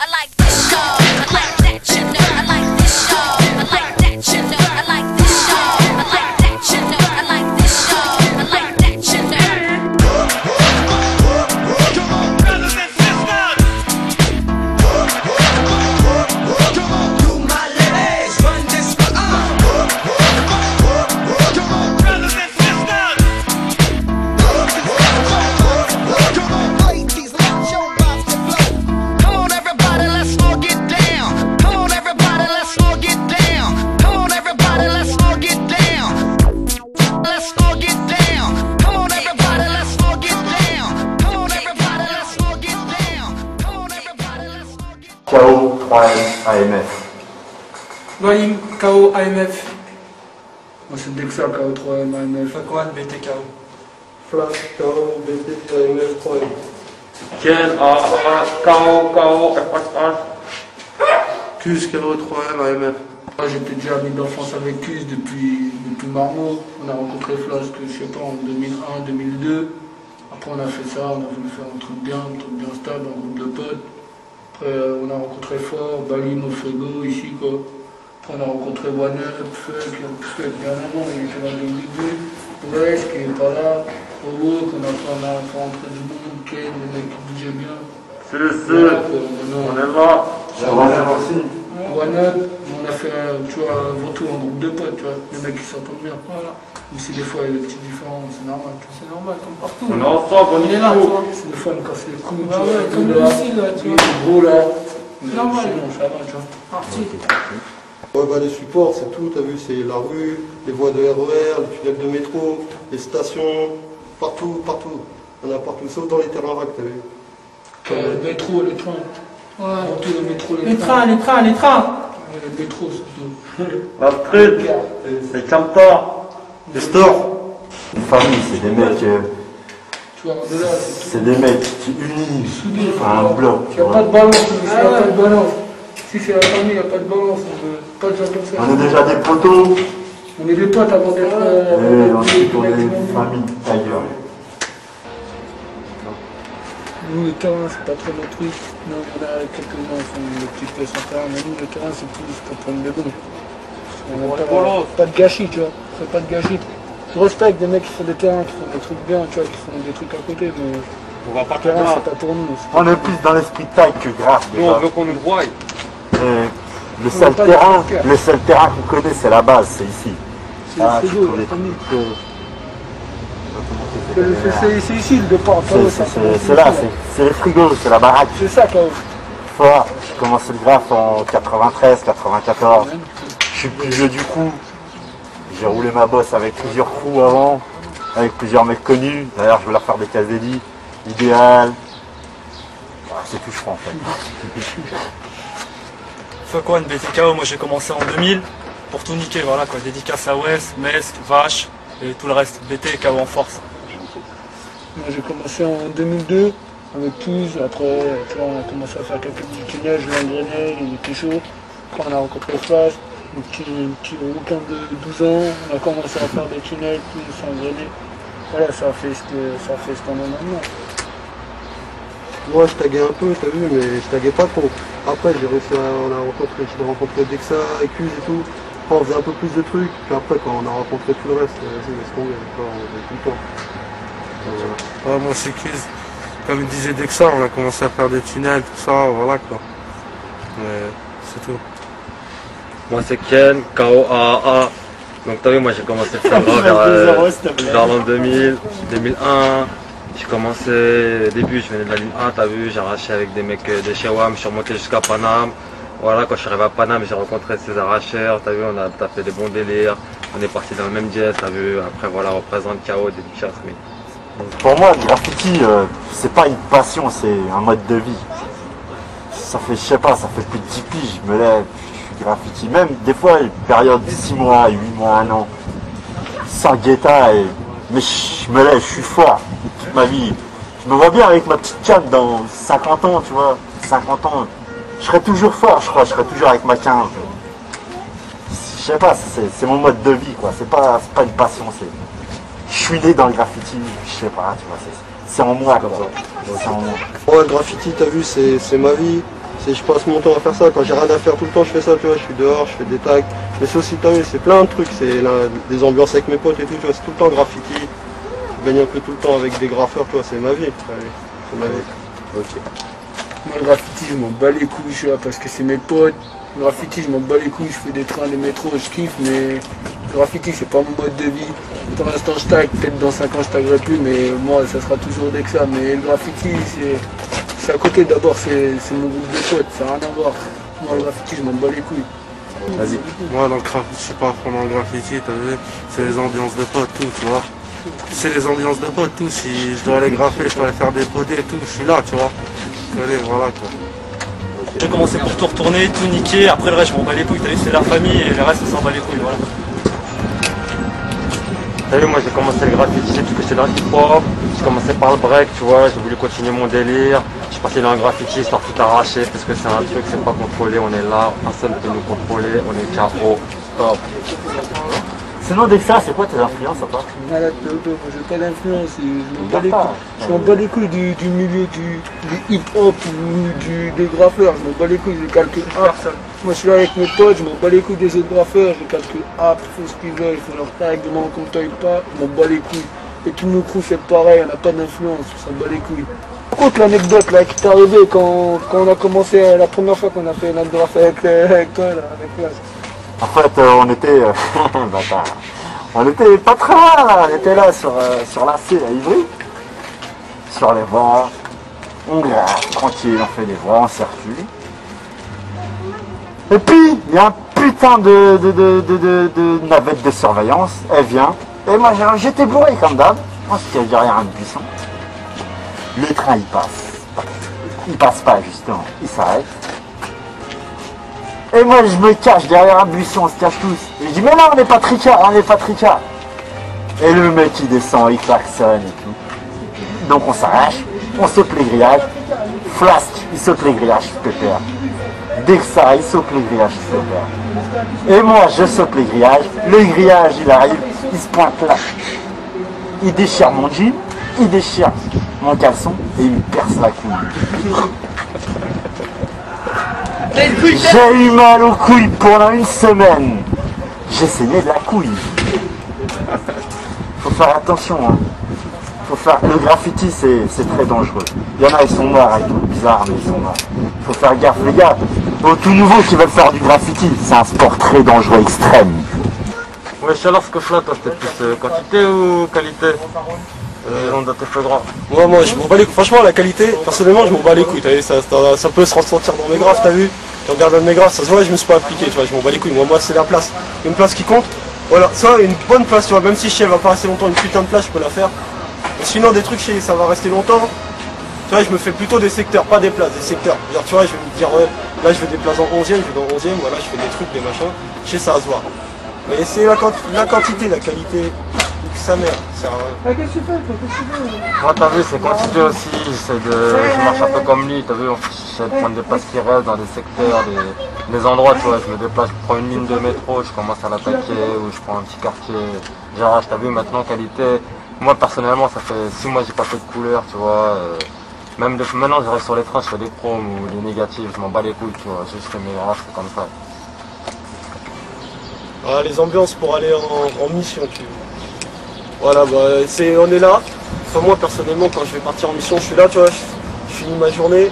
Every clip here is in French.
I like this show, I like that, you know. I like this show, I like that, you know. I like this show, I like that, you know. I like this show, I like that, you know. Come on, brothers and sisters. Come on, you my ladies, run this for all. Come on, brothers and sisters. Come on, ladies, let your body flow. Come on, everybody, let's all get down. Come on, everybody, let's all get down. Come on, everybody, let's all get down. Let's all get down. Come on, everybody, let's all get down. Come on, everybody, let's all get down. Come on, everybody, let's all get down. KO 3M AMF. Brahim, KO, AMF. Moi c'est Dexa, KO, 3M, AMF. Fakwan, BTKO. Flash, KO, BT, AMF, 3M. Ken, AA, KO, KO, FH. Cus, KO, 3M, AMF. Moi j'étais déjà ami d'enfance avec Cus depuis Marmot. On a rencontré Flash, que je sais pas, en 2001, 2002. Après on a fait ça, on a voulu faire un truc bien stable, un groupe de potes. Après on a rencontré Fort, Balim au frigo ici quoi. Après on a rencontré One Up, Fuck bien avant, il était là dans le début. West qui est pas là, Owo qu'on a fait rentrer du monde, Ken, les mecs qui bougeaient bien. C'est le Voilà, seul. quoi, On est là. One Up, on a fait tu vois, avant tout un groupe de potes, tu vois, les mecs qui s'entendent bien. Voilà. Même si des fois il y a des petits différents, c'est normal. Tu vois. C'est normal, comme partout. On est ensemble, on Il est est là, là. tu vois. C'est des fois ils me cassent les couilles, Ah tu vois, ouais, et comme tout, lui là. aussi, là, tu Lui, vois. il est gros là. Mais Normal. c'est bon, ça va, tu vois. Parti. Ouais, bah, les supports, c'est tout, t'as vu, c'est la rue, les voies de RER, les tunnels de métro, les stations, partout. On a partout, sauf dans les terrains vagues, t'as vu. Le métro, les trains. Ouais. Avant tout le métro, Les trains. Ouais, le métro surtout. La street, c'est Camtar. Les stores. Une famille, c'est des mecs, Tu vois, de là, c'est des mecs qui unissent soudé. un bloc. Il n'y a pas de balance, il n'y a pas de balance. Si c'est la famille, il n'y a pas de balance, on veut pas de gens comme ça. On est déjà des poteaux, On est des potes avant d'être. et ensuite on est une famille ailleurs. Nous, le terrain, c'est pas trop notre truc. Non, il y en a quelques-uns qui font des petites pièces en terrain, mais nous, le terrain, c'est plus pour prendre des bons. On n'a pas de gâchis, tu vois. On fait pas de gâchis. Je respecte des mecs qui font des terrains, qui font des trucs bien, tu vois, qui font des trucs à côté, mais On va pas le terrain, là. c'est pas pour nous. On est plus dans l'esprit de taille que grave. Nous, on veut qu'on nous voie. Le seul terrain qu'on connaît, c'est la base, c'est ici. C'est le frigo, tu la connais famille. que- C'est ici le départ. C'est là, c'est les frigos, c'est la baraque. C'est ça, KO. Fort, j'ai commencé le graphe en 93, 94. Je suis plus vieux du coup. J'ai roulé ma bosse avec plusieurs crews avant, avec plusieurs mecs connus. D'ailleurs, je vais leur faire des casédies. Idéal. C'est tout, je crois, en fait. Fakwan, BTKO, moi j'ai commencé en 2000. Pour tout niquer, voilà quoi. Dédicace à West, Metz, Vache et tout le reste. BTKO en force. Moi, j'ai commencé en 2002 avec tous. Après, tu vois, on a commencé à faire quelques petits tunnels, je l'engrenais, il était chaud. Après, on a rencontré Flash, un petit rouquin de 12 ans. On a commencé à faire des tunnels, tout s'engrener. Voilà, ça a fait ce qu'on a maintenant. Moi, je taguais un peu, t'as vu, mais je taguais pas trop. Après, j'ai rencontré Dexa, Ecus et tout. Après, on faisait un peu plus de trucs. Puis après, quand on a rencontré tout le reste, vas-y, laisse tomber. On faisait tout le temps. Ouais, moi c'est Cuse. Comme il disait Dexa, on a commencé à faire des tunnels, tout ça, voilà quoi. Mais c'est tout. Moi, c'est Ken, KO, AA. Donc, t'as vu, moi, j'ai commencé le faire vers l'an 2000, 2001. J'ai commencé, au début, je venais de la ligne 1, t'as vu, j'ai arraché avec des mecs de chez WAM, je suis remonté jusqu'à Paname. Voilà, quand je suis arrivé à Paname, j'ai rencontré ces arracheurs, t'as vu, on a fait des bons délires. On est parti dans le même jet, t'as vu, après, voilà, on représente KO, dédicace, mais... Pour moi, le graffiti, c'est pas une passion, c'est un mode de vie. Ça fait, je sais pas, ça fait plus de 10 piges, je me lève, je suis graffiti. Même des fois, une période de 6 mois, 8 mois, 1 an, sans guetta, mais je me lève, je suis fort, toute ma vie. Je me vois bien avec ma petite canne dans 50 ans, tu vois, 50 ans. Je serai toujours fort, je crois, je serai toujours avec ma canne. Je sais pas, c'est mon mode de vie, quoi. C'est pas une passion, je suis né dans le graffiti, je sais pas, tu vois, c'est en moi, quoi. C'est en moi. Ouais, le graffiti, t'as vu, c'est ma vie. Je passe mon temps à faire ça. Quand j'ai rien à faire tout le temps, je fais ça, tu vois. Je suis dehors, je fais des tags. Mais c'est aussi, t'as vu, c'est plein de trucs. C'est des ambiances avec mes potes et tout, tu vois. C'est tout le temps graffiti. Je baigne un peu tout le temps avec des graffeurs, tu vois. C'est ma vie. C'est ma vie. Ok. Moi, le graffiti, je m'en bats les couilles, je suis là parce que c'est mes potes. Le graffiti, je m'en bats les couilles, je fais des trains, des métros, je kiffe, mais le graffiti, c'est pas mon mode de vie. Pour l'instant, je tag, peut-être dans 5 ans, je taguerai plus, mais moi, ça sera toujours Dexa. Mais le graffiti, c'est à côté d'abord, c'est mon groupe de potes, ça n'a rien à voir. Moi, le graffiti, je m'en bats les couilles. Vas-y. Moi, dans le graffiti, je suis pas à fond dans le graffiti, t'as vu. C'est les ambiances de potes, tout, tu vois. C'est les ambiances de potes, tout. Si je dois aller graffer, je dois aller faire des podés et tout, je suis là, tu vois. Allez, voilà, quoi. J'ai commencé pour tout retourner, tout niquer, après le reste je m'en bats les couilles, t'as vu, c'est la famille et le reste on s'en bat les couilles, voilà. T'as vu, moi j'ai commencé le graffiti parce que c'est dans le hip-hop, j'ai commencé par le break, tu vois, j'ai voulu continuer mon délire, je suis passé dans le graffiti histoire de tout arracher parce que c'est un truc, c'est pas contrôlé, on est là, personne ne peut nous contrôler, on est KO, stop. Sinon, Dexa, c'est quoi tes influences à part? Malade, moi j'ai pas d'influence, je m'en bats les couilles du milieu du hip-hop ou des graffeurs, je m'en bats les couilles, je calcule A. Moi je suis là avec mes potes, je m'en bats les couilles des autres graffeurs, je calcule A, ils font ce qu'ils veulent, ils font leur tag, de moi qu'on taille pas, je m'en bats les couilles. Et tout nos crews c'est pareil, on n'a pas d'influence, on s'en bat les couilles. Raconte l'anecdote là qui t'est arrivée quand on a commencé la première fois qu'on a fait notre draft avec toi là, avec Flash. En fait, on était... bâtard. On était pas très loin là, on était là sur la C à Ivry. Sur les voies. On grave, tranquille, on fait des voies, on circule. Et puis, il y a un putain de navette de surveillance, elle vient. Et moi j'étais bourré comme d'hab. Moi c'était derrière un buisson. Le train il passe. Il passe pas justement, il s'arrête. Et moi je me cache derrière un buisson, on se cache tous. Et je dis mais non on n'est pas tricard, on n'est pas tricard. Et le mec il descend, il klaxonne et tout. Donc on s'arrache, on saute les grillages. Flasque, il saute les grillages, pépère. Dexa, il saute les grillages, pépère. Et moi je saute les grillages, le grillage il arrive, il se pointe là. Il déchire mon jean, il déchire mon caleçon et il me perce la couille. J'ai eu mal aux couilles pendant une semaine. J'ai saigné de la couille. Faut faire attention. Hein. Le graffiti, c'est très dangereux. Il y en a, ils sont morts, ils sont bizarres, mais ils sont morts. Faut faire gaffe, les gars. Aux tout nouveaux qui veulent faire du graffiti, c'est un sport très dangereux, extrême. Ouais, alors ce coche là, toi, c'était plus quantité ou qualité on doit te faire droit. Moi, je m'en bats les couilles. Franchement, la qualité, personnellement, je m'en bats les couilles. T'as vu, ça peut se ressentir dans mes graphes, t'as vu. Tu regardes dans mes graphes, ça se voit, je me suis pas appliqué, tu vois, je m'en bats les couilles. Moi, c'est la place. Une place qui compte. Voilà, ça, une bonne place, tu vois, même si chez elle va pas rester longtemps, une putain de place, je peux la faire. Et sinon, des trucs chez ça va rester longtemps. Tu vois, je me fais plutôt des secteurs, pas des places, des secteurs. Genre, tu vois, je vais me dire, ouais, là, je veux des places en 11e, je vais dans 11e, voilà, je fais des trucs, des machins. Chez ça va se voir. Mais c'est la quantité, la qualité. Sa mère, ça. Qu'est-ce que tu fais? Moi, t'as vu, c'est quantité aussi. Je marche un peu comme lui, t'as vu, j'essaie de prendre des places qui restent dans des secteurs, des endroits, tu vois. Je me déplace, je prends une ligne de métro, je commence à l'attaquer, ou je prends un petit quartier. J'arrache, t'as vu, maintenant, qualité. Moi, personnellement, ça fait 6 mois que j'ai pas fait de couleur, tu vois. Maintenant, je reste sur les trains, je fais des proms ou des négatifs, je m'en bats les couilles, tu vois. Juste mes races, c'est comme ça. Voilà, les ambiances pour aller en mission, tu vois. Voilà, bah, on est là. Enfin, moi, personnellement, quand je vais partir en mission, je suis là, tu vois, je finis ma journée.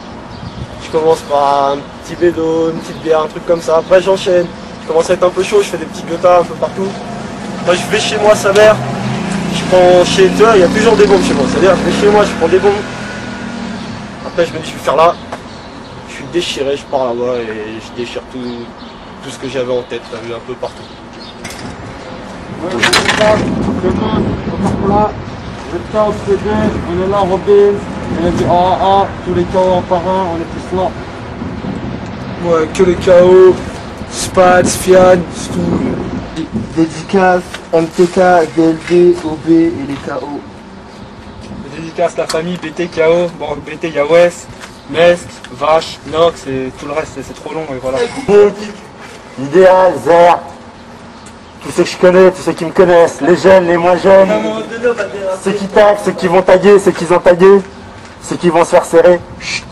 Je commence par un petit bédo, une petite bière, un truc comme ça. Après, j'enchaîne. Je commence à être un peu chaud, je fais des petits guettas un peu partout. Après, je vais chez moi, sa mère. Je prends chez toi, il y a toujours des bombes chez moi. C'est-à-dire, je vais chez moi, je prends des bombes. Après, je me dis, je vais faire là. Je suis déchiré, je pars là-bas et je déchire tout ce que j'avais en tête, t'as vu, un peu partout. Ouais, demain, on part là, le chaos PD, on est là, Robin, on est du AAA, tous les KO en par un, on est tous là. Ouais, que les KO, Spats, Fian, c'est tout. Dédicace, MTK, DLD, OB et les KO. Dédicace la famille, BT, KO, bon BT, y'a West, Mesk, Vache, Nox et tout le reste, c'est trop long et voilà. Idéal, Zer. Tous ceux que je connais, tous ceux qui me connaissent, les jeunes, les moins jeunes, ceux qui taguent, ceux qui vont taguer, ceux qui ont tagué, ceux qui vont se faire serrer. Chut.